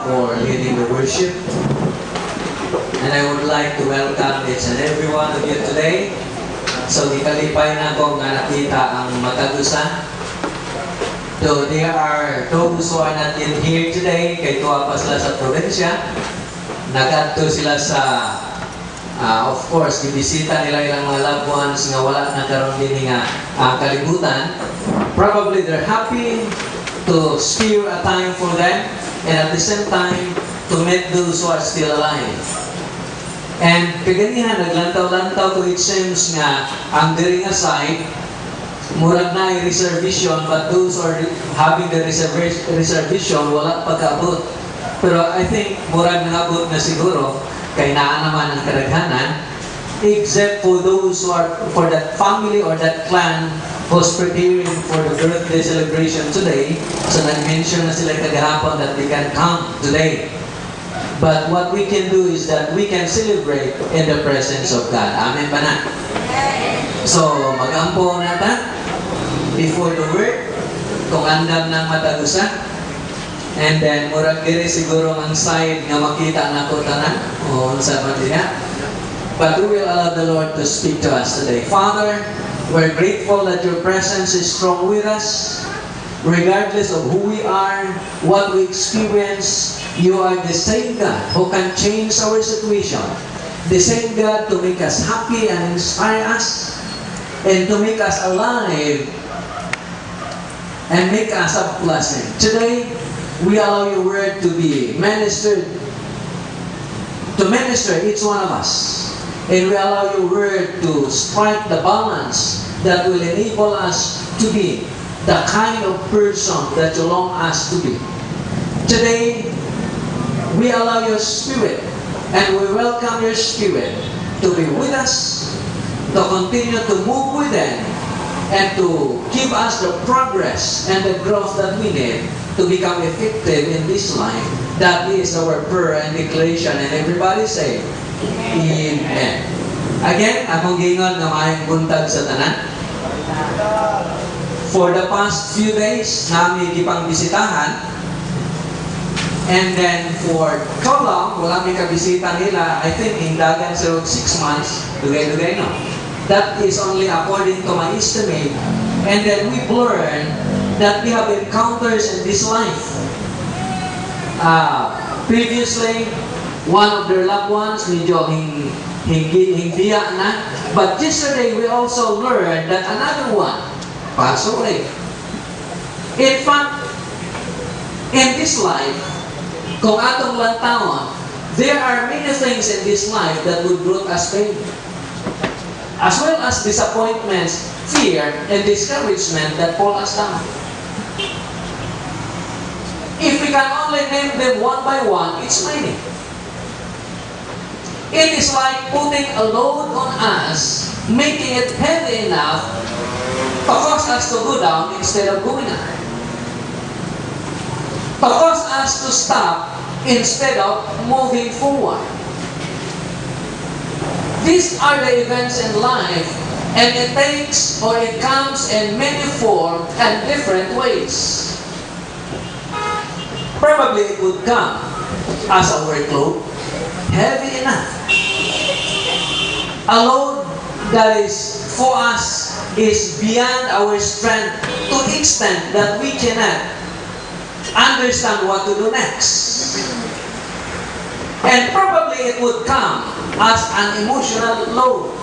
for leading the worship. And I would like to welcome each and every one of you today. So, gikalipay na ko nga nakita ang Matagusa. So, there are those who are not yet here today, kay tuwa pa sila sa probinsya. Nagadto sila sa, of course, ibisita nila ilang mga loved ones nga wala na karon din nga kalibutan. Probably they're happy to spare a time for them, and at the same time, to meet those who are still alive. And kaganihan, naglantaw-lantaw to it seems nga ang diri nga side, murag na reservation, but those who are having the reservation, wala pagkaabot. Pero I think murag nangabot na siguro, kay naa naman ang kadaghanan, except for those who are, for that family or that clan who's preparing for the birthday celebration today. So nag-mention na sila kagahapon that they can come today. But what we can do is that we can celebrate in the presence of God. Amen ba na? So, mag-ampo natin before the word, kung andam ng Matagusa. And then, murag diri siguro ang side nga makita na ko tanan. O, sa manila. But we will allow the Lord to speak to us today. Father, we're grateful that your presence is strong with us. Regardless of who we are, what we experience, you are the same God who can change our situation. The same God to make us happy and inspire us, and to make us alive and make us a blessing. Today, we allow your word to be ministered, to minister each one of us. And we allow your word to strike the balance that will enable us to be the kind of person that you long us to be. Today, we allow your Spirit, and we welcome your Spirit to be with us, to continue to move within, and to give us the progress and the growth that we need to become effective in this life. That is our prayer and declaration. And everybody say, Amen. Again, akong gingon nga maayong buntag sa tanan. For the past few days, namin gipang bisitahan. And then for Colum, wala may kabisita nila, I think in dagan sa 6 months, dugay-dugay no. That is only according to my estimate. And then we've learned that we have encounters in this life. Previously, one of their loved ones, medyo hingdiya na. But yesterday, we also learned that another one passed away. In fact, in this life, kung atong lantawon, there are many things in this life that would bring us pain. As well as disappointments, fear, and discouragement that pull us down. If we can only name them one by one, it's many. It is like putting a load on us, making it heavy enough to cause us to go down instead of going up. To cause us to stop instead of moving forward. These are the events in life, and it takes or it comes in many forms and different ways. Probably it would come as a workload, heavy enough. A load that is for us is beyond our strength to the extent that we cannot understand what to do next. And probably it would come as an emotional load.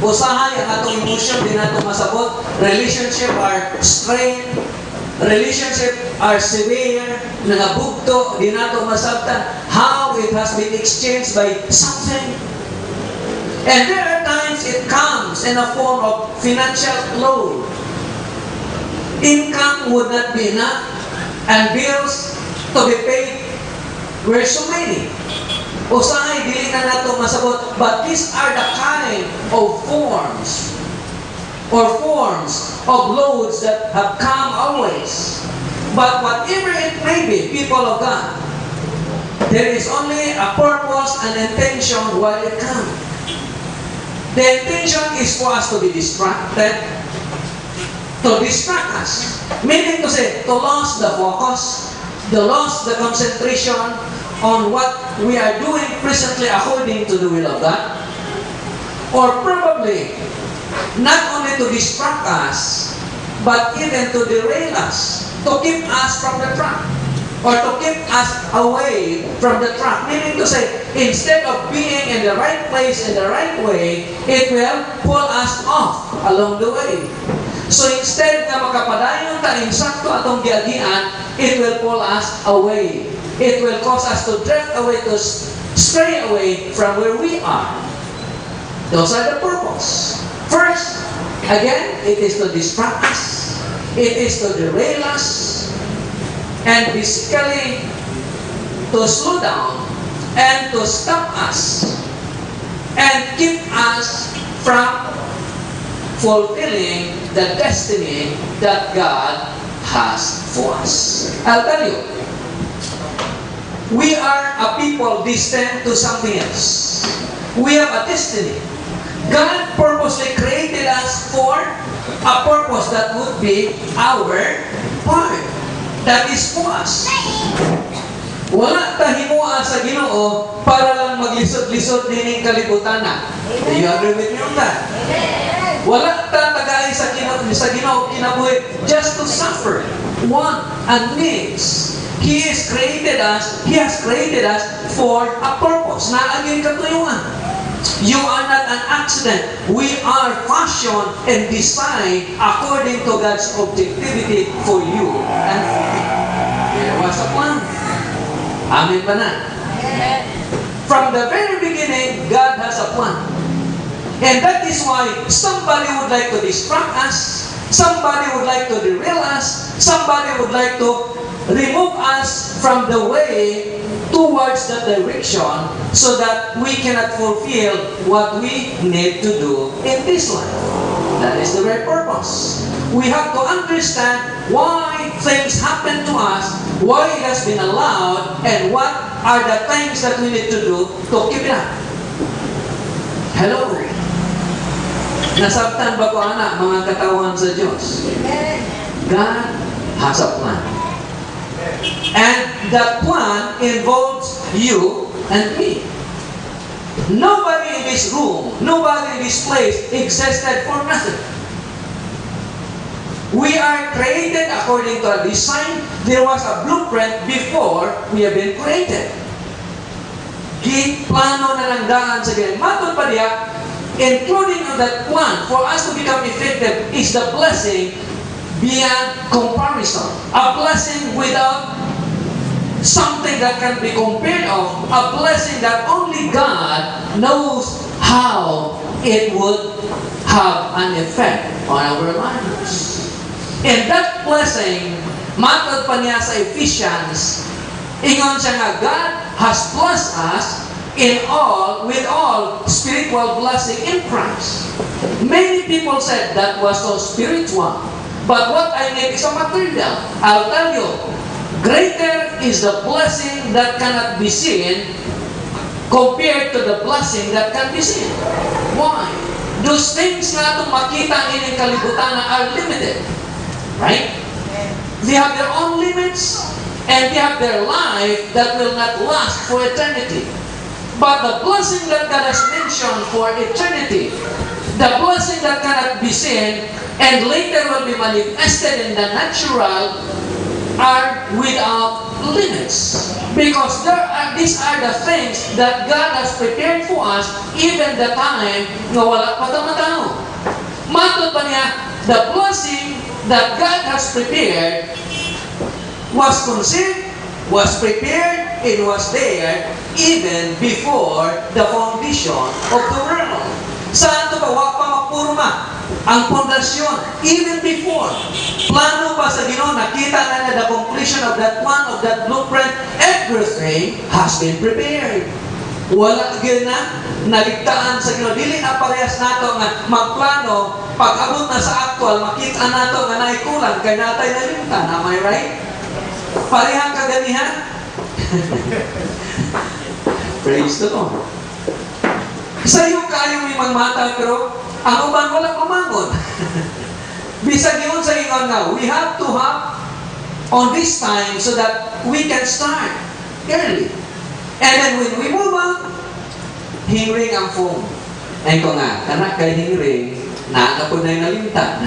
Usahay ang atong emotion, di nato masabot. Relationship are strained. Relationship are severe. Nangabugto, di nato masabtan. How it has been exchanged by something. And there are times it comes in a form of financial load. Income would not be enough, and bills to be paid were so many. Usahay, dili na nato masabot. But these are the kind of forms of loads that have come always. But whatever it may be, people of God, there is only a purpose and intention while it comes. The intention is for us to be distracted, to distract us. Meaning to say, to lose the focus, the loss, the concentration on what we are doing presently according to the will of God, or probably not only to distract us, but even to derail us, to keep us from the track, or to keep us away from the track. Meaning to say, instead of being in the right place, in the right way, it will pull us off along the way. So instead na makapadayon ta insakto atong giagian, it will pull us away. It will cause us to drift away, to stray away from where we are. Those are the purpose. First, again, it is to distract us. It is to derail us. And basically, to slow down and to stop us and keep us from fulfilling the destiny that God has for us. I'll tell you, we are a people destined to something else. We have a destiny. God purposely created us for a purpose that would be our part. That is for us. Wala tahimuan sa Ginoo para lang maglisod-lisod nining kalibutan na. Do you agree with me on that? Wala ta tagay sa Ginoo kinabuhi just to suffer, want, and needs. He has created us for a purpose. Naagin katuyuan. You are not an accident. We are fashioned and designed according to God's objectivity for you and for me. There was a plan. Amen ba na? From the very beginning, God has a plan. And that is why somebody would like to distract us, somebody would like to derail us, somebody would like to remove us from the way towards that direction so that we cannot fulfill what we need to do in this life. That is the very purpose. We have to understand why things happen to us, why it has been allowed, and what are the things that we need to do to keep it up. Hello? Nasabtan ba ko anak mga katawan sa Diyos? God has a plan. And that plan involves you and me. Nobody in this room, nobody in this place existed for nothing. We are created according to a design. There was a blueprint before we have been created. Plano na lang daan sa ganyan. Matod pa diya, including on that plan, for us to become effective is the blessing beyond comparison. A blessing without something that can be compared of. A blessing that only God knows how it would have an effect on our lives. And that blessing, matod pa niya sa Ephesians, ingon siya nga, God has blessed us with all spiritual blessing in Christ. Many people said that was so spiritual. But what I need is a material. I'll tell you, greater is the blessing that cannot be seen compared to the blessing that can be seen. Why? Those things na itong makita in kalibutan are limited. Right? They have their own limits and they have their life that will not last for eternity. But the blessing that God has mentioned for eternity, the blessing that cannot be seen and later will be manifested in the natural, are without limits. Because these are the things that God has prepared for us even the time na wala pa tamatao. Matod pa niya, the blessing that God has prepared was conceived, was prepared, and was there even before the foundation of the world. Saan ito pa? Wag pa mapurma ang pundasyon. Even before. Plano pa sa Ginoo, nakita na the completion of that plan, of that blueprint, everything has been prepared. Wala na naligtaan sa Ginoo. Dili na parehas nato nga magplano, pag-abot na sa actual, makita nato nga naikulang, kay natay na limtan. Am I right? Parehang kaganihan? Praise the Lord. Sa'yo kayo may magmata, pero ang uban wala kumangon. Bisag yun sa ingon nga, we have to have on this time so that we can start early. And then when we move on, hingring ang phone. Ay ko nga, anak kay hingring, naana po na yung nalimtan.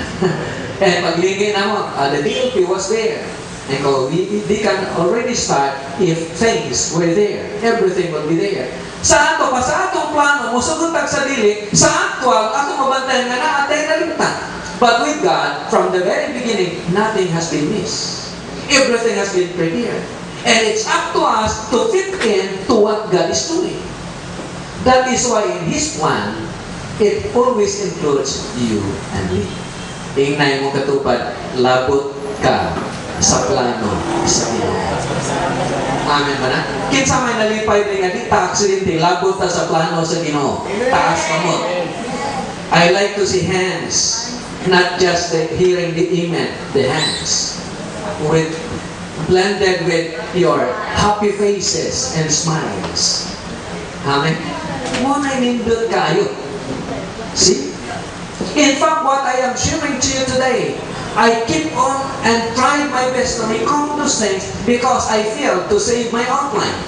And paglingi na mo, the DLP was there. And ko, we can already start if things were there. Everything will be there. Sa ato, pa sa atong plano, musugutag sa dili, sa actual, ato mabantayan nga naatay nalimtan. But with God, from the very beginning, nothing has been missed. Everything has been prepared. And it's up to us to fit in to what God is doing. That is why in His plan, it always includes you and me. Tingnan mo katupad, labot ka sa plano sa Ginoo. Amen ba na? Kinsa may nalipay din nga, di ta aksidente, labot ta sa plano sa Ginoo. Taas kamot. I like to see hands, not just hearing the amen, the hands. Blended with your happy faces and smiles. Amen? Muna nindot kayo. See? In fact, what I am sharing to you today, I keep on and try my best to recall those things because I failed to save my outline.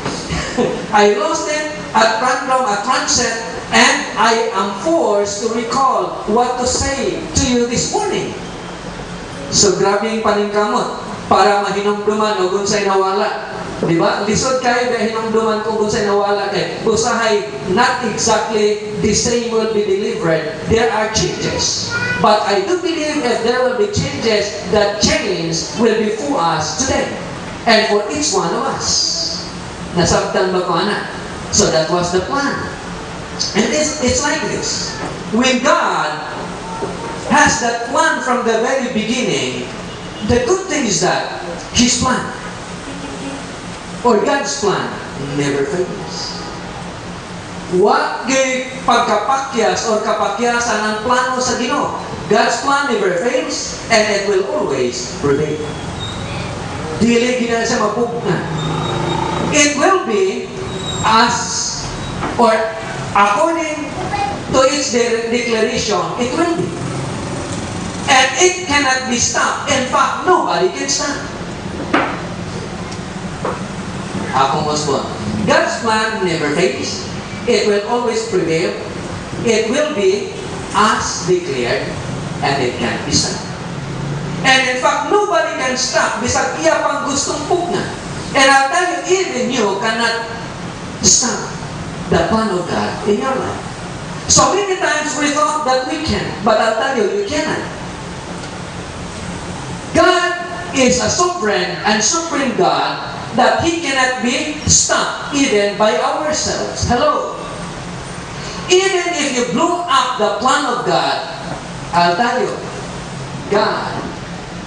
I lost it at random, at transit, and I am forced to recall what to say to you this morning. So, grabe yung paningkamot para mahinumduman o gunsay nawala. Diba? Lisod kayo ba hinumduman kung gunsay nawala kayo. Usahay, not exactly the same will be delivered. There are changes. But I do believe if there will be changes, that change will be for us today. And for each one of us. Nasabtan ba ko, anak? So that was the plan. And it's like this. When God has that plan from the very beginning, the good thing is that His plan, or God's plan, never fails. What pagkapakyas or kapakyasan ng plano sa Ginoo? God's plan never fails and it will always prevail. Dili gina siya mapugna. It will be as or according to its declaration, it will be. And it cannot be stopped. In fact, nobody can stop. Akong husband, God's plan never fails. It will always prevail. It will be as declared, and it can't be stopped. And in fact, nobody can stop bisag iya pang gustong pugna. And I'll tell you, even you cannot stop the plan of God in your life. So many times we thought that we can, but I'll tell you, you cannot. God is a sovereign and supreme God that He cannot be stopped even by ourselves. Hello? Even if you blew up the plan of God, I'll tell you, God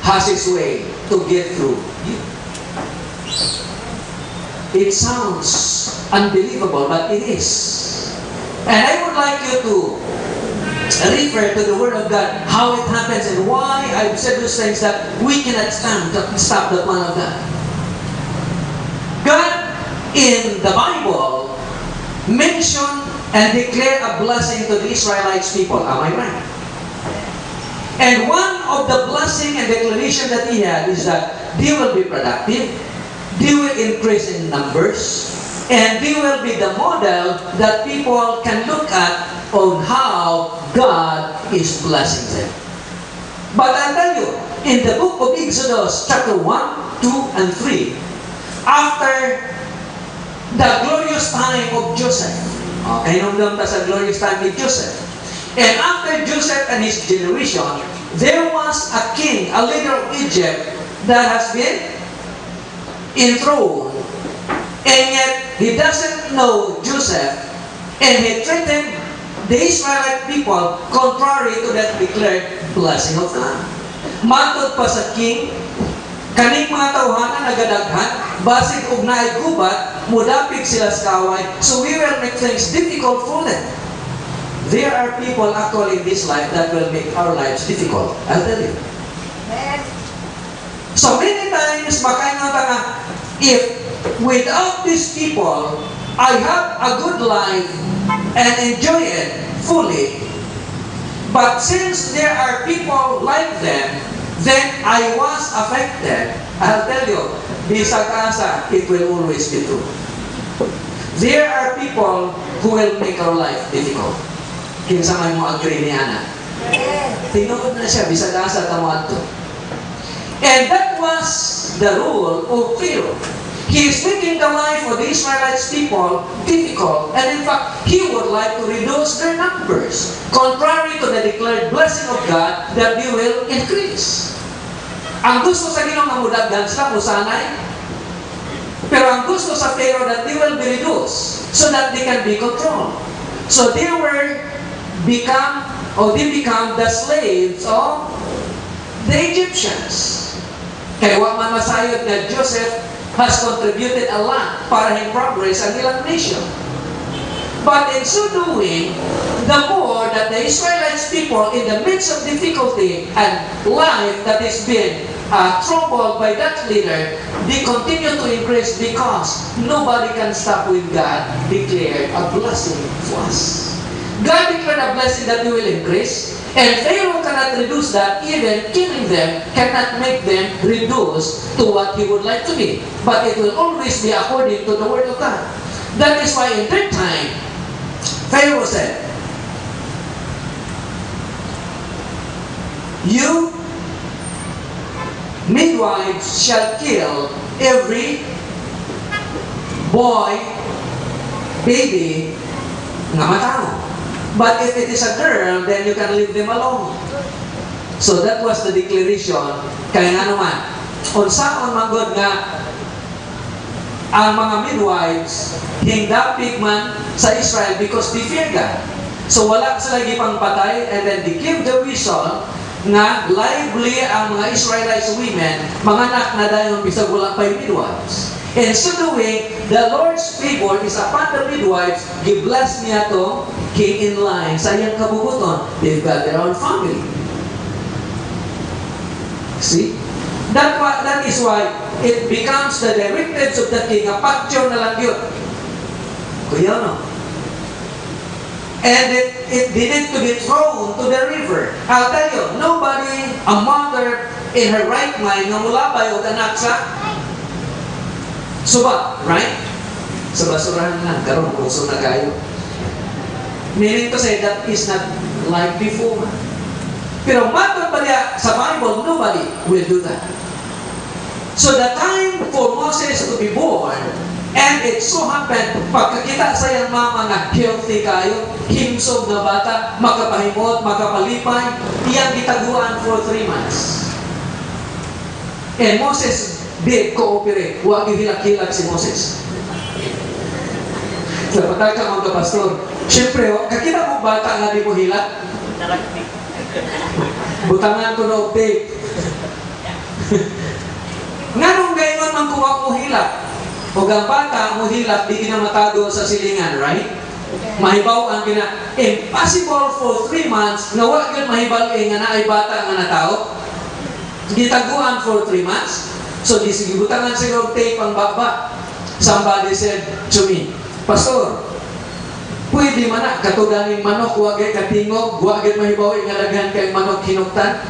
has His way to get through you. It sounds unbelievable, but it is. And I would like you to refer to the Word of God, how it happens and why I've said those things that we cannot stop the plan of God. God in the Bible mentioned and declared a blessing to the Israelites people. Am I right? And one of the blessing and declaration that He had is that they will be productive, they will increase in numbers, and they will be the model that people can look at on how God is blessing them. But I'll tell you, in the book of Exodus, chapter 1, 2, and 3, after the glorious time of Joseph, okay, nung sa glorious time of Joseph, and after Joseph and his generation, there was a king, a leader of Egypt, that has been enthroned, and yet he doesn't know Joseph, and he treated the Israelite people contrary to that declared blessing of God. Matod pa sa king, kaning mga tawhanan nagadaghan, basig og naay gubat, mudapig sila sa kaway, so we will make things difficult for them. There are people actually in this life that will make our lives difficult. I'll tell you. So many times, makaingat nga, if without these people, I have a good life and enjoy it fully, but since there are people like them, then I was affected. I'll tell you, bisag asa, it will always be true. There are people who will make our life difficult. Kinsa may mo agree ni Ana. Tinuod na siya, bisag asa tamo adto. And that was the rule of Pharaoh. He is making the life of the Israelites people difficult, and in fact, he would like to reduce their numbers, contrary to the declared blessing of God that they will increase. Ang gusto sa Ginoo nga mudaghan sila musanay, pero ang gusto sa Pharaoh that they will be reduced so that they can be controlled. So they become the slaves of the Egyptians. Kaya wa man masayod nga Joseph has contributed a lot para progress ang ilang nation. But in so doing, the more that the Israelites people in the midst of difficulty and life that is being troubled by that leader, they continue to increase because nobody can stop when God declared a blessing to us. God declared a blessing that we will increase, and Pharaoh cannot reduce that. Even killing them cannot make them reduce to what he would like to be. But it will always be according to the word of God. That is why in that time, Pharaoh said, "You midwives shall kill every boy, baby, nga matao. But if it is a girl, then you can leave them alone." So that was the declaration. Kaya nga naman, unsaon man God nga ang mga midwives hindapig man sa Israel because they fear God. So wala sila gipang patay, and then they give the whistle nga lively ang mga Israelites women, mga anak na dayon bisag wala pa'y midwives. And so doing, the Lord's favor is upon the midwives. Gibless niya to, king in line sa iyang kabubuton. They've got their own family. See? That is why it becomes the directives of the king. Apatyo na lang yun. Kuya, no? And it needed to be thrown to the river. I'll tell you, nobody, a mother in her right mind, na mulabay o anak sa suba, right? Sa basurahan lang, karon puso na kayo. Meaning to say, that is not like before. Pero matod pa niya sa Bible, nobody will do that. So the time for Moses to be born, and it so happened, pagkakita sa iyang mama nga healthy kayo, himsog na bata, makapahimot, makapalipay, iyang gitaguan for 3 months. And Moses did cooperate. Huwag ihilak-hilak si Moses. So, patay ka mga pastor. Siyempre, kakita mo bata nga di mo hilak? Butangan ko na update. Nga nung gayon man kuha mo hilak. O ang bata mo hilak, di kinamatago sa silingan, right? Mahibaw ang impossible for 3 months na wag yun mahibal nga na ay bata nga na tao. Gitaguan for 3 months. So, butangan siguro tape ang baba. Somebody said to me, "Pastor, pwede man na katuganing manok, huwag ay katingog, huwag ay mahibaw nga daghan kay manok hinuktan."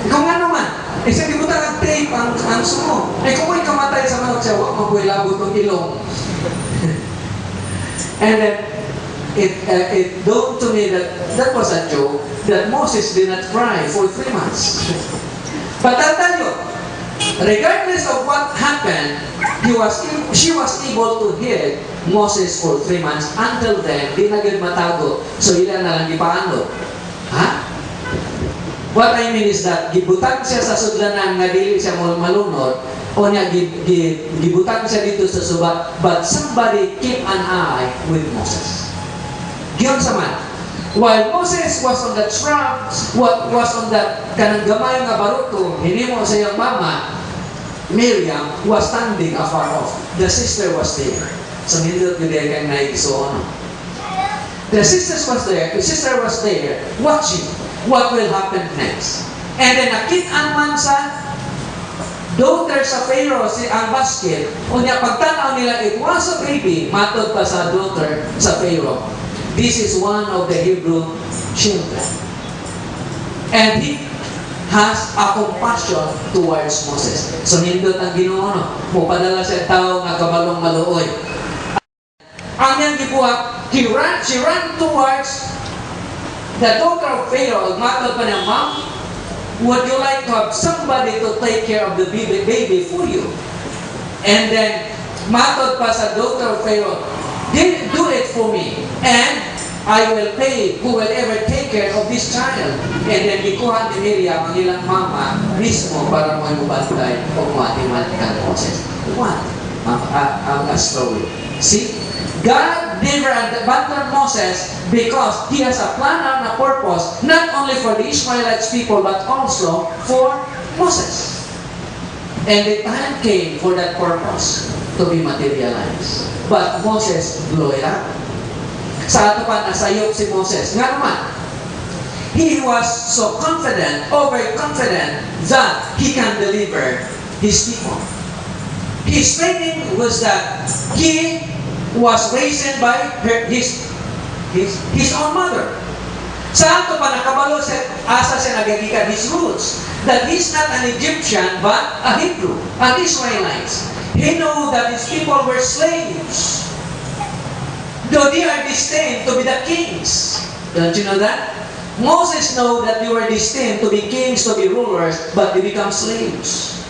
Kung ano man, isa butangan tape ang sumo. Kung may kamatay sa manok siya, huwag mabuhay labot ng ilong. And then, it dawned to me that was a joke, that Moses did not cry for 3 months. But I'll tell you, regardless of what happened, she was able to hid Moses for 3 months. Until then, di na gud matago. So ilan na lang ipaano. Ha? What I mean is that gibutang siya sa sudlanan nga dili siya malunod, o niya gibutang siya dito sa suba, but somebody keep an eye with Moses. Giyon sa man. While Moses was on that shrub, was on that kanang gamay nga baruto, hinimo sa iyang mama, Miriam was standing afar off. The sister was there. So nindot yun kay naigisuon. The sister was there watching what will happen next. And then nakit-an man sa daughter sa Pharaoh ang basket, unya pagtanaw nila, it was a baby, matod pa sa daughter sa Pharaoh. This is one of the Hebrew children. And he has a compassion towards Moses. So nindot ang Ginoo no, mupadala siya tao nga kabalong maluoy. Ang niyang gibuhat, she ran towards the daughter of Pharaoh. Matod pa niya, Ma'am, would you like to have somebody to take care of the baby for you? And then, matod pa sa daughter of Pharaoh, do it for me, and I will pay who will ever take care of this child. And then, ikuha ni Miriam ang ilang mama mismo para mo ibubantay o mathematical process. What? Ang story. See? God never abandoned Moses because He has a plan and a purpose not only for the Israelites people but also for Moses. And the time came for that purpose to be materialized. But Moses blew it up. Sa ato pa nasayop si Moses. Nga naman, he was so confident, overconfident that he can deliver his people. His training was that he was raised by his own mother. Sa ato pa nakabalo asa siya nagagikan his roots, that he's not an Egyptian but a Hebrew, an Israelite. He knew that his people were slaves, though they are destined to be the kings. Don't you know that? Moses knew that they were destined to be kings, to be rulers, but they become slaves.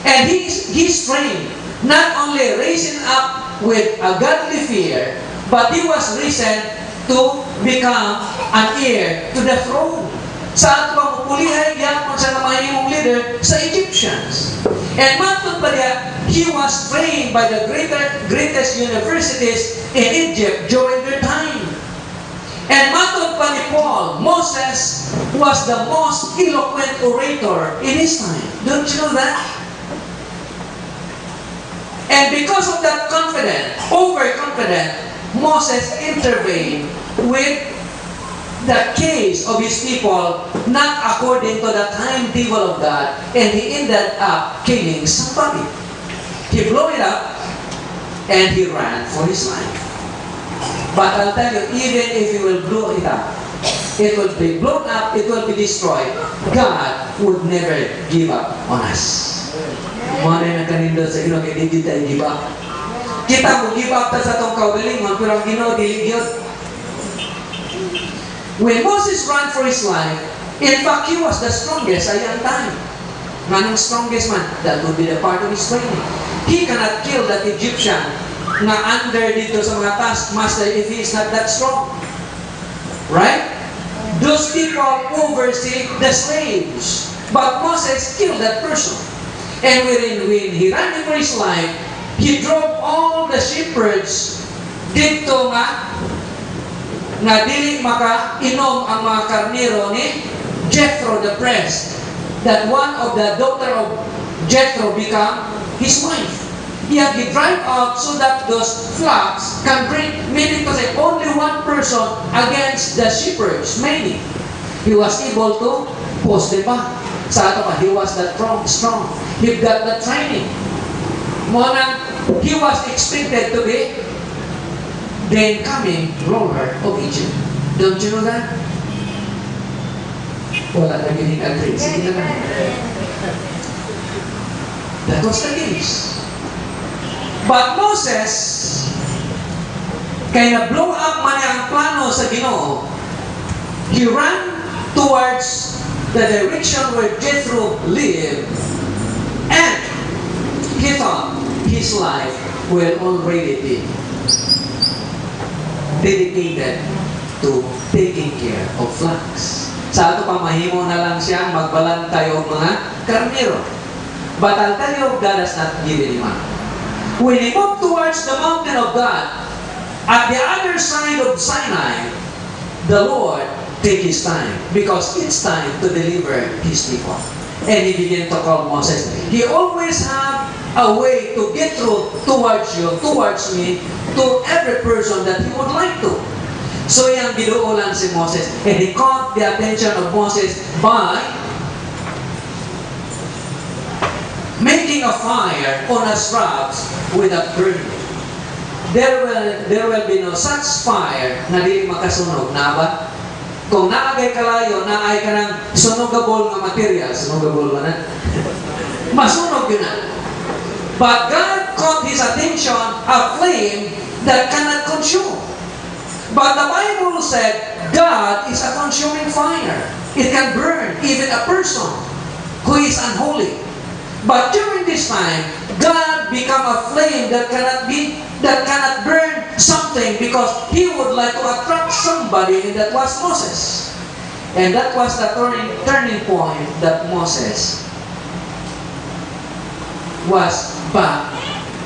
And he's trained, not only raising up with a godly fear, but he was risen to become an heir to the throne. Sa ato pang pulihay, yapon sa namahimong leader sa Egyptians. And matod pa niya, he was trained by the greatest universities in Egypt during their time. And matod pa ni Paul, Moses was the most eloquent orator in his time. Don't you know that? And because of that overconfident, Moses intervened with the case of his people not according to the timetable of God, and he ended up killing somebody. He blew it up and he ran for his life. But I'll tell you, even if he will blow it up, it will be blown up, it will be destroyed, God would never give up on us. Mga na kanindot sa Ginoo kay di tayo give up. Kita mo give up ta sa tong kaugalingon pero ang Ginoo dili gyud. When Moses ran for his life, in fact he was the strongest sa iyang time. Manong strongest man, that would be the part of his training. He cannot kill that Egyptian na under dito sa mga taskmaster if he is not that strong. Right? Those people oversee the slaves. But Moses killed that person. And when he ran for his life, he drove all the shepherds dito nga dili maka-inom ang mga karnero ni Jethro the priest, that one of the daughter of Jethro become his wife. He had to drive out so that those flocks can bring, meaning to say only one person against the shepherds, many. He was able to post them back. Sa ato pa, he was that strong. He got the training. He was expected to be the incoming ruler of Egypt. Don't you know that? Wala na agree. Sige na. That was the case. But Moses, kaya na-blow up man ang plano sa Ginoo, he ran towards the direction where Jethro lived, and he thought his life will already be dedicated to taking care of flocks. Sa ato pa mahimo na lang siyang magbalantay og mga karnero. But I'll tell you, God has not given him up. When he moved towards the mountain of God, at the other side of Sinai, the Lord take his time, because it's time to deliver his people. And he began to call Moses. He always have a way to get through towards you, towards me, to every person that he would like to. So yung giduulan si Moses, and he caught the attention of Moses by making a fire on a shrubs without burning. There will be no such fire na dili makasunog na ba? Kung naagay kalayo, naay ka ng sunugable nga material, sunugable ba na? Masunog yun na. But God caught his attention a flame that cannot consume. But the Bible said God is a consuming fire. It can burn even a person who is unholy. But during this time, God became a flame that cannot burn something because he would like to attract somebody, and that was Moses. And that was the turning point that Moses was back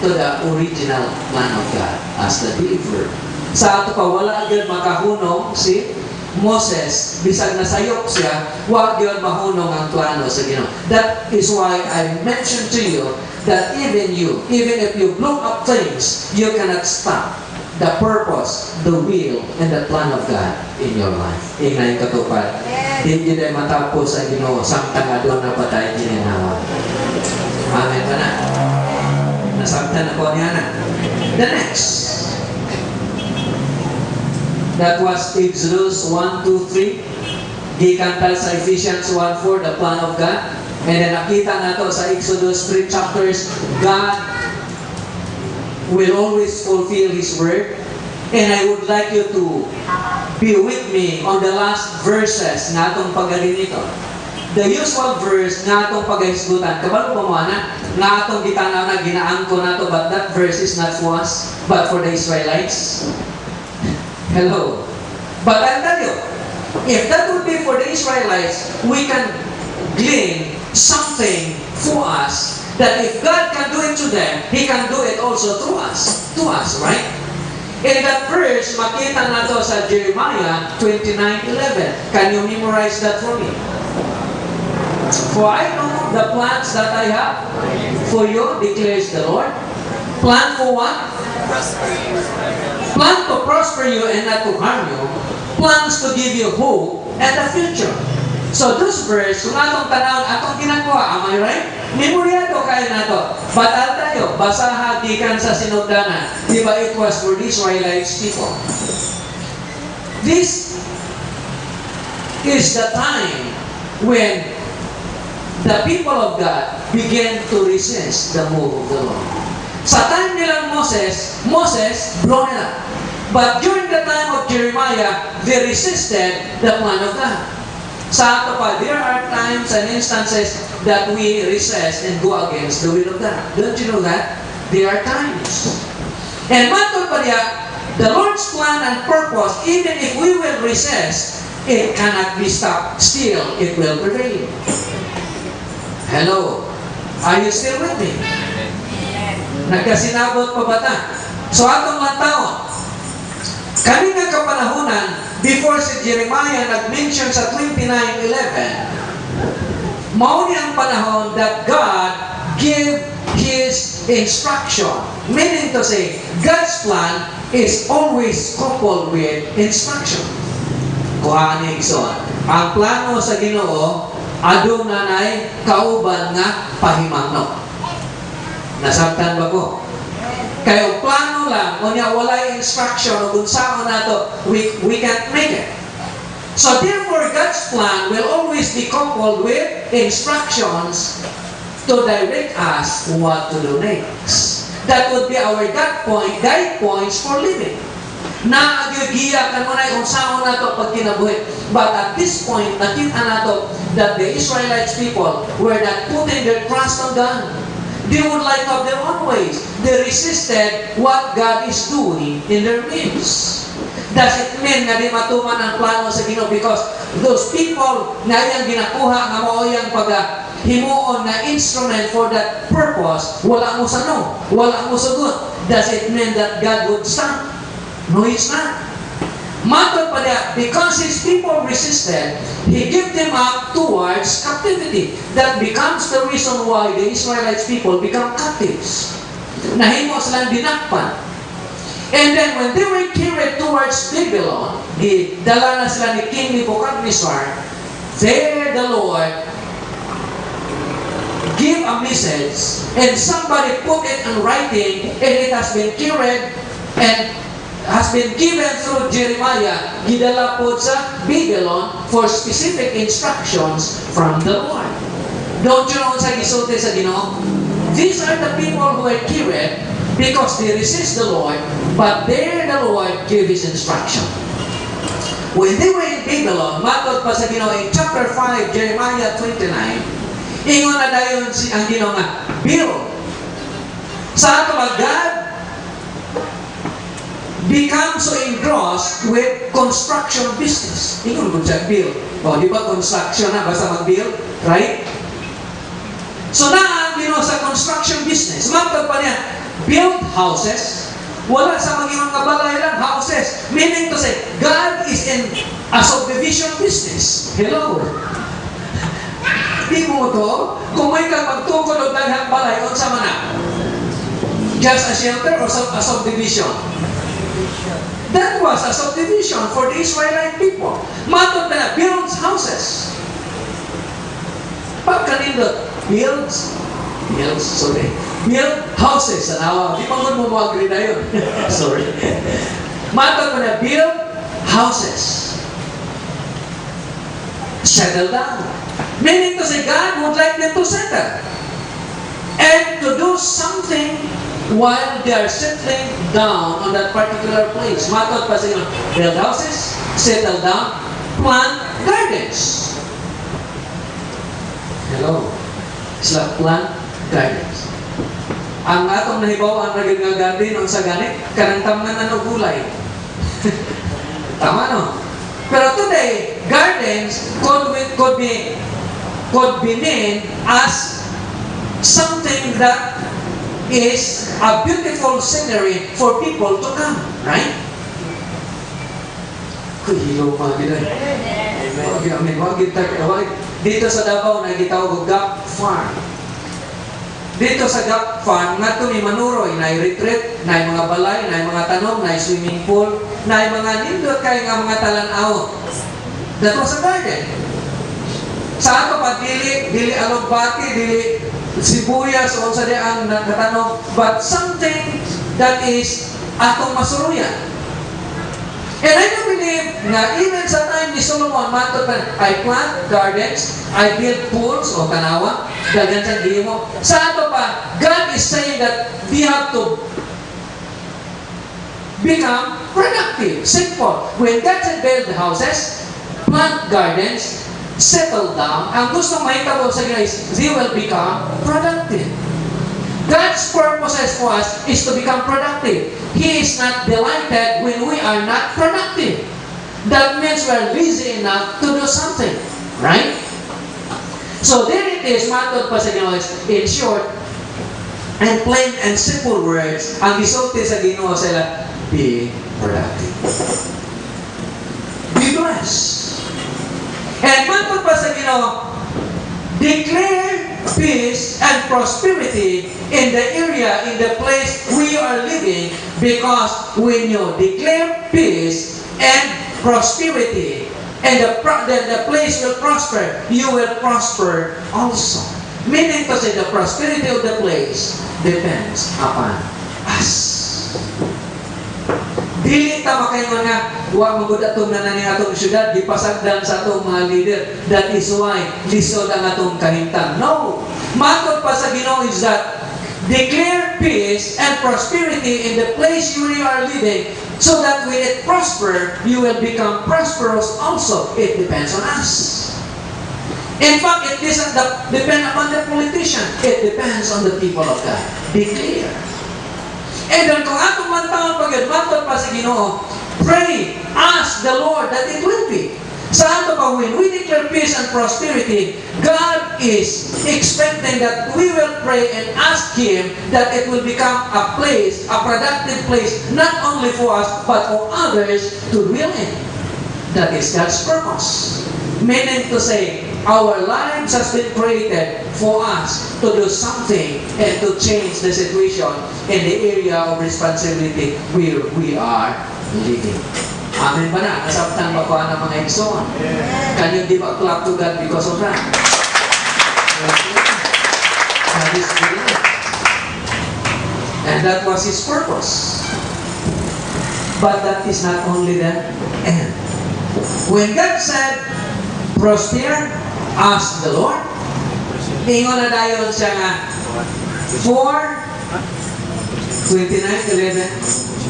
to the original plan of God as the deliverer. Sa ato pa, wala agad makahunong si Moses, bisag nasayop siya, wag yun mahunong ang plano sa Ginoo. That is why I mentioned to you that even if you blow up things, you cannot stop the purpose, the will, and the plan of God in your life. Amen, katupad. Hindi na matapos ang Ginoo, samtang adon na patay gininawa. Amen ba na? Nasabtan ako niya na. The next. That was Exodus 1, 2, 3. Gikantal sa Ephesians 1:4, the plan of God. And then nakita nato sa Exodus 3 chapters, God will always fulfill His word. And I would like you to be with me on the last verses nga itong pagaling nito. The usual verse nga itong paghisgutan. Kabalo pa mo na, nga itong gitanaw na ginaangko na to, but that verse is not for us, but for the Israelites. Hello. But I'll tell you, if that would be for the Israelites, we can glean something for us that if God can do it to them, He can do it also through us. To us, right? In that verse, makita nato sa Jeremiah 29:11. Can you memorize that for me? For I know the plans that I have for you, declares the Lord. Plan for what? Plan to prosper you and not to harm you. Plans to give you hope and a future. So this verse, kung atong tanawon, atong ginagawa, am I right? Memoryado kayo na to. But I'll tell you, basaha gikan sa sinugdanan. Di ba it was for the Israelites people? This is the time when the people of God began to resist the move of the Lord. Sa time nila Moses blown it up. But during the time of Jeremiah, they resisted the plan of God. Sa ato pa, there are times and instances that we resist and go against the will of God. Don't you know that? There are times. And matod pa diya, the Lord's plan and purpose, even if we will resist, it cannot be stopped. Still, it will prevail. Hello? Are you still with me? Nagkasinabot pa ba ta? So atong lang taon, kami nga kapanahunan, before si Jeremiah nag-mention sa 29:11, mao ni ang panahon that God give His instruction. Meaning to say, God's plan is always coupled with instruction. Kuhaan ni Ikson, ang plano sa Ginoo, adong nanay kauban nga pahimangno. Nasabtan ba ko? Kaya plano lang, o niya walay instruction o kung saan nato, we can't make it. So therefore, God's plan will always be coupled with instructions to direct us what to do next. That would be our guide points for living. Na agyagiya kan mo na kung saan nato pag kinabuhi. But at this point, nakita nato that the Israelites people were not putting their trust on God. They would like to have their own ways. They resisted what God is doing in their midst. Does it mean na di matuman ang plano sa Ginoo? Because those people na iyang ginakuha nga mao iyang paghimuon na instrument for that purpose, wala mo sa no, wala mo sa good. Does it mean that God would stop? No, it's not. Matod pa niya, because His people resisted, He gave them up towards captivity. That becomes the reason why the Israelites people become captives. Nahimo silang dinakpan. And then when they were carried towards Babylon, dala na sila ni King Nebuchadnezzar, there the Lord gave a message and somebody put it in writing and it has been carried and has been given through Jeremiah, gidala po sa Babylon for specific instructions from the Lord. Don't you know sa gisulti sa Ginoo? These are the people who are carried because they resist the Lord, but there the Lord gave His instruction. When they were in Babylon, matod pa sa Ginoo in chapter 5, Jeremiah 29, ingon na dayon ang Ginoo nga, build. Sa ato God become so engrossed with construction business. Ingon ko siya, build. O, di ba construction na, basta mag-build, right? So na, sa construction business, matod pa niya, build houses. Wala sa mga balay lang, houses. Meaning to say, God is in a subdivision business. Hello? Di mo to, kung may kang magtukod o daghang balay, o sa mana? Just a shelter or a subdivision? That was a subdivision for the Israelite people. Matod na builds houses. Pagkanindot, build houses. Di pa mo agree na yun. Sorry. Matod na build houses. Settle down. Meaning to say, God would like them to settle. And to do something while they are settling down on that particular place. Matod pa sa inyo, build houses, settle down, plant gardens. Hello? Sila plant gardens. Ang atong nahibaw ang naging garden on sa ganit, kanang tamnan na gulay. Tama no? Pero today, gardens could be named as something that is a beautiful scenery for people to come, right? Kuhilo pa gina. Dito sa Davao na gitawag Gap Farm. Dito sa Gap Farm, nga ito ni Manuroy, na retreat, na mga balay, na mga tanom, na swimming pool, na mga nindot kay nga mga talanaw. That was a garden. Sa ato pa, dili alugbati, dili sibuyas o sa diang natanom, but something that is atong masuruyan. And I do believe na even sa time ni Solomon, matod pa, I plant gardens, I build pools o tanawa, dagan sa gimo. Sa ato pa, God is saying that we have to become productive. Simple. When God said build houses, plant gardens, settle down, ang gusto mahitabo sa guys, they will become productive. God's purposes for us is to become productive. He is not delighted when we are not productive. That means we are lazy enough to do something. Right? So there it is, matod pa sa Ginoo, in short, and plain and simple words, ang gisulti sa Ginoo sila, be productive. Be blessed. And matod pa sa Ginoo, declare peace and prosperity in the area, in the place we are living, because when you declare peace and prosperity, and the place will prosper, you will prosper also. Meaning to say, the prosperity of the place depends upon us. Dili ta makaingon nga wa magud atong nanani atong syudad gipasagdan sa atong mga leader, that is why lisod ang atong kahimtang. No, matod pa sa Ginoo is that declare peace and prosperity in the place you are living, so that when it prosper, you will become prosperous also. It depends on us. In fact, it doesn't depend upon the politician. It depends on the people of God. Declare. And then kung atong mantaon pagod, matod pa sa Ginoo, pray, ask the Lord that it will be. Sa ato pa, when we declare peace and prosperity, God is expecting that we will pray and ask Him that it will become a place, a productive place, not only for us, but for others to dwell in. That is God's purpose. Meaning to say, our lives has been created for us to do something and to change the situation in the area of responsibility where we are living. Amen ba na? Nasabtan ba ko ang mga igsoon? Can you give a clap to God because of that? That is good. And that was His purpose. But that is not only the end. When God said, prosper, ask the Lord, ingon na dayon siya nga, for 29:11,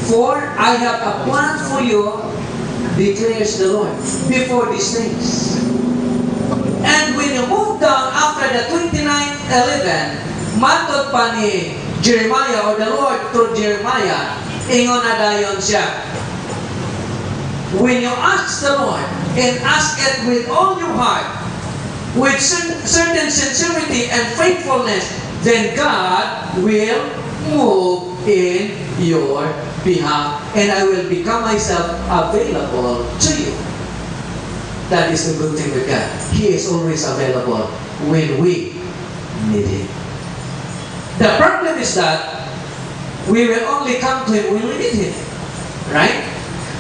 for I have a plan for you, declares the Lord, before these things. And when you move down after the 29:11, matod pa ni Jeremiah or the Lord through Jeremiah, ingon na dayon siya, when you ask the Lord and ask it with all your heart, with certain sincerity and faithfulness, then God will move in your behalf, and I will become myself available to you. That is the good thing with God. He is always available when we need Him. The problem is that we will only come to Him when we need Him. Right?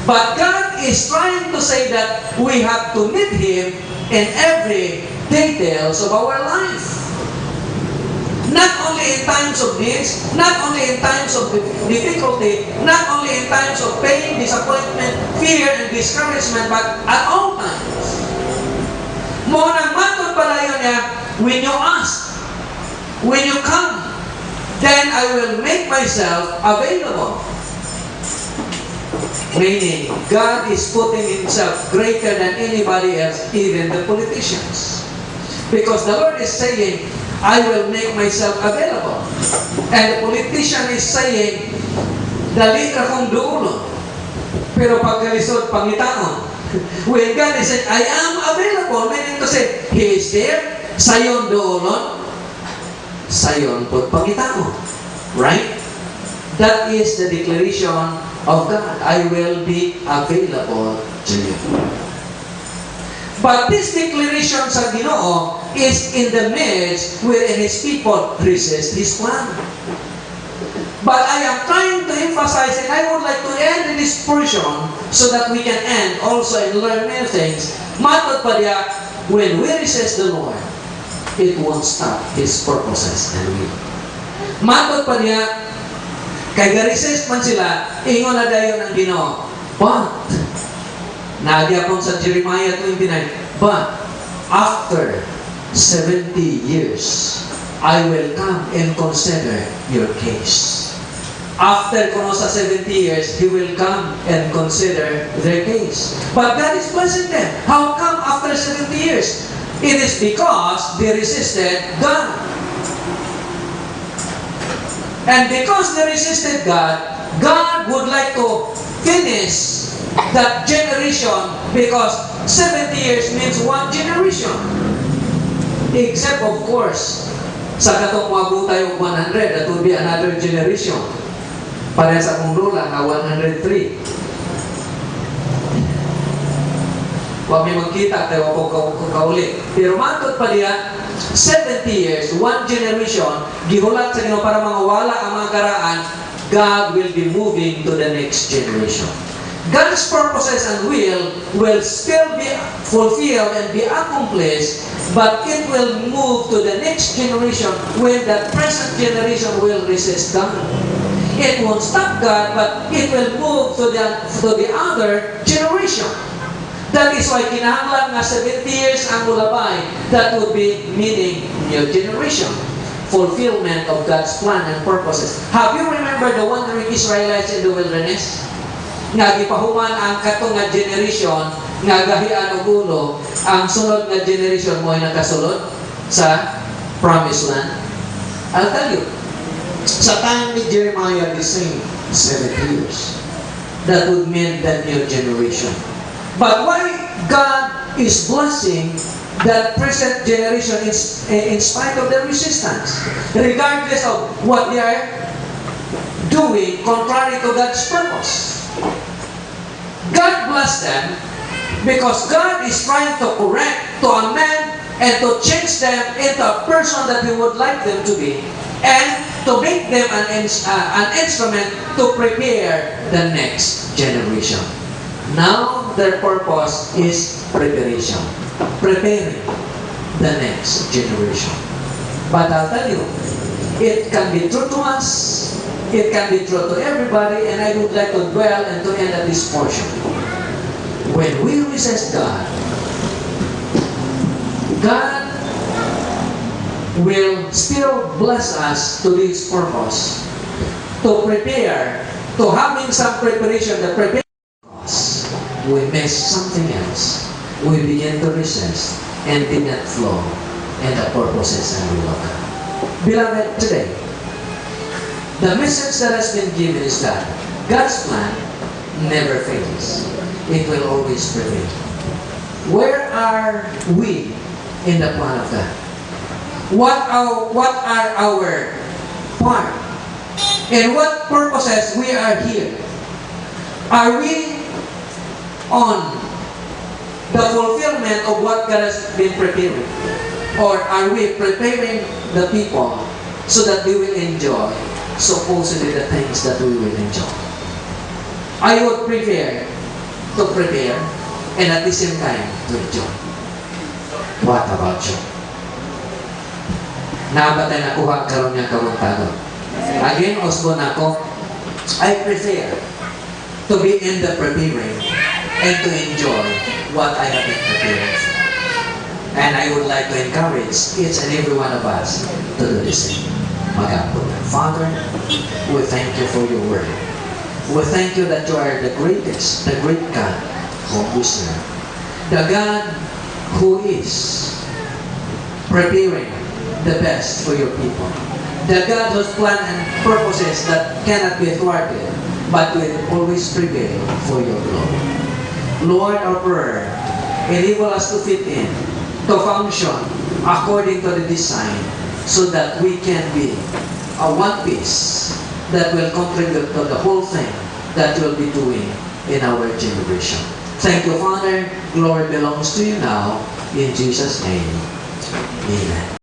But God is trying to say that we have to need Him in every details of our life. Not only in times of needs, not only in times of difficulty, not only in times of pain, disappointment, fear, and discouragement, but at all times. Mo nang matod palayo niya, when you ask, when you come, then I will make myself available. Meaning, God is putting Himself greater than anybody else, even the politicians. Because the Lord is saying, I will make myself available. And the politician is saying, dali ka kong duulon. Pero pagkalisod, pangitaon. When God is saying, I am available, meaning to say, He is there, sayon duulon, sayon put pangitaon. Right? That is the declaration of God. I will be available to you. But this declaration sa Ginoo is in the midst wherein His people resist His plan. But I am trying to emphasize, and I would like to end in this portion so that we can end also and learn many things. Matod pa diya, when we resist the Lord, it won't stop His purposes and will. Matod pa diya, kay ga-resist man sila, ingon na dayon ang Ginoo. But, nagyapon sa Jeremiah 29, but after 70 years, I will come and consider your case. After kuno sa 70 years, He will come and consider their case. But God is blessing them. How come after 70 years? It is because they resisted God. And because they resisted God, God would like to finish that generation because 70 years means one generation. Except of course, sa katong mabuta yung 100, that would be another generation. Para sa mundo lang na 103. Huwag may magkita, tayo ako kaulit. Pero matod pa diya, 70 years, one generation, gihulat sa Ginoo para mangawala ang mga karaan, God will be moving to the next generation. God's purposes and will still be fulfilled and be accomplished, but it will move to the next generation when the present generation will resist God. It won't stop God, but it will move to the other generation. That is why kinahanglan nga 70 years ang ulabay. That would be meaning new generation. Fulfillment of God's plan and purposes. Have you remembered the wandering Israelites in the wilderness? Nga gipahuman ang katong nga generation nga gahian og ulo, ang sunod nga generation mo ay nakasulod sa promised land. I'll tell you, sa time ni Jeremiah, the same 70 years. That would mean the new generation. But why God is blessing that present generation in spite of their resistance, regardless of what they are doing contrary to God's purpose? God bless them because God is trying to correct, to amend, and to change them into a person that He would like them to be, and to make them an instrument to prepare the next generation. Now, their purpose is preparation. Preparing the next generation. But I'll tell you, it can be true to us, It can be true to everybody, and I would like to dwell and to end at this portion. When we resist God, God will still bless us to this purpose, to prepare, to having some preparation, the prepare us. We miss something else. We begin to resist and did not flow in the purposes and will of God. Beloved, today, the message that has been given is that God's plan never fails. It will always prevail. Where are we in the plan of God? What are our part? And what purposes we are here? Are we on the fulfillment of what God has been preparing? Or are we preparing the people so that we will enjoy supposedly the things that we will enjoy? I would prefer to prepare and at the same time to enjoy. What about you? Nabatay na kuha karon niya kabuntado. Again, Osborne ako, I prefer to be in the preparing and to enjoy what I have been preparing for. And I would like to encourage each and every one of us to do the same. Magapon. Father, we thank you for your word. We thank you that you are the greatest, the great God whom we serve. The God who is preparing the best for your people. The God whose plan and purposes that cannot be thwarted, but will always prevail for your glory. Lord, our prayer, enable us to fit in, to function according to the design, so that we can be a one piece that will contribute to the whole thing that you'll be doing in our generation. Thank you, Father. Glory belongs to you now. In Jesus' name, amen.